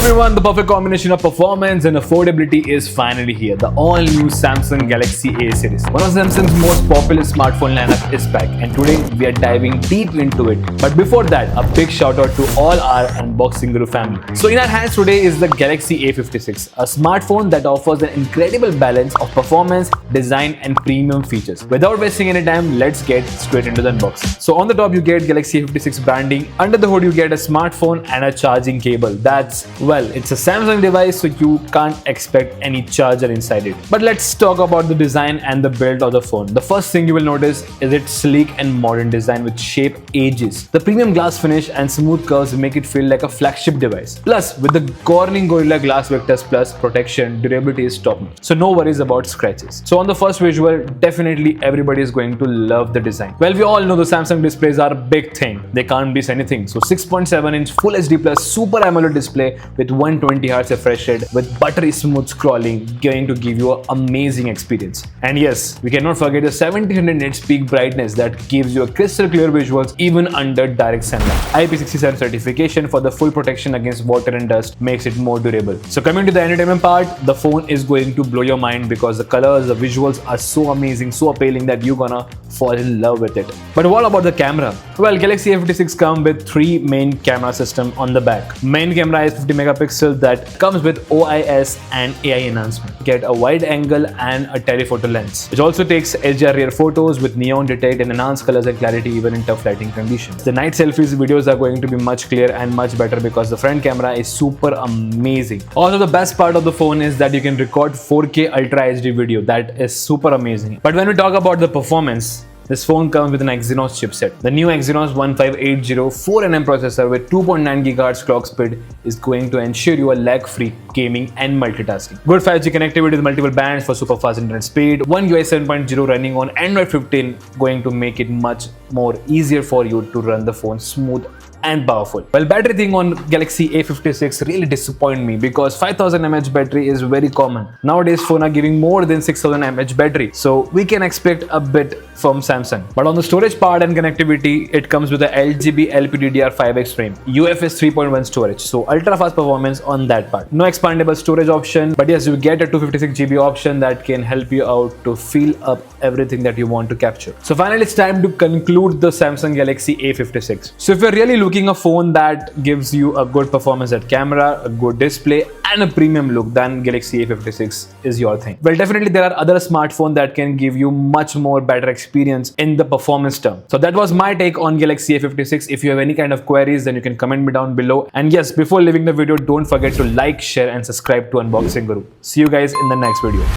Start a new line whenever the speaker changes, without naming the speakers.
everyone, the perfect combination of performance and affordability is finally here. The all-new Samsung Galaxy A series. One of Samsung's most popular smartphone lineup is back, and today we are diving deep into it. But before that, a big shout out to all our unboxing guru family. So in our hands today is the Galaxy A56, a smartphone that offers an incredible balance of performance, design and premium features. Without wasting any time, let's get straight into the unboxing. So on the top you get Galaxy A56 branding, under the hood you get a smartphone and a charging cable. Well, it's a Samsung device, so you can't expect any charger inside it. But let's talk about the design and the build of the phone. The first thing you will notice is its sleek and modern design with shape edges. The premium glass finish and smooth curves make it feel like a flagship device. Plus, with the Corning Gorilla Glass Victus Plus protection, durability is top notch, so no worries about scratches. So on the first visual, definitely everybody is going to love the design. Well, we all know the Samsung displays are a big thing. They can't miss anything. So 6.7-inch Full HD Plus Super AMOLED display with 120Hz refresh rate with buttery smooth scrolling, going to give you an amazing experience. And yes, we cannot forget the 1700 nits peak brightness that gives you a crystal clear visuals even under direct sunlight. IP67 certification for the full protection against water and dust makes it more durable. So coming to the entertainment part, the phone is going to blow your mind because the colors, the visuals are so amazing, so appealing that you're gonna fall in love with it. But what about the camera? Well, Galaxy A56 comes with three main camera system on the back. Main camera is 50 megapixel that comes with OIS and AI enhancement. Get a wide angle and a telephoto lens, which also takes HDR rear photos with neon detect and enhanced colors and clarity even in tough lighting conditions. The night selfies videos are going to be much clearer and much better because the front camera is super amazing. Also, the best part of the phone is that you can record 4K Ultra HD video. That is super amazing. But when we talk about the performance, this phone comes with an Exynos chipset. The new Exynos 1580 4nm processor with 2.9 GHz clock speed is going to ensure you are lag-free gaming and multitasking. Good 5G connectivity with multiple bands for super fast internet speed. One UI 7.0 running on Android 15 going to make it much more easier for you to run the phone smooth and powerful. Well, battery thing on Galaxy A56 really disappointed me because 5000 mAh battery is very common. Nowadays, phones are giving more than 6000 mAh battery, so we can expect a bit from Samsung. But on the storage part and connectivity, it comes with a LGB LPDDR5X frame, UFS 3.1 storage, so ultra fast performance on that part. No expandable storage option, but yes, you get a 256GB option that can help you out to fill up everything that you want to capture. So finally, it's time to conclude the Samsung Galaxy A56. So if you're really looking a phone that gives you a good performance at camera, a good display and a premium look, then Galaxy A56 is your thing. Well, definitely there are other smartphones that can give you much more better experience in the performance term. So that was my take on Galaxy A56. If you have any kind of queries, then you can comment me down below. And yes, before leaving the video, don't forget to like, share and subscribe to Unboxing Guru. See you guys in the next video.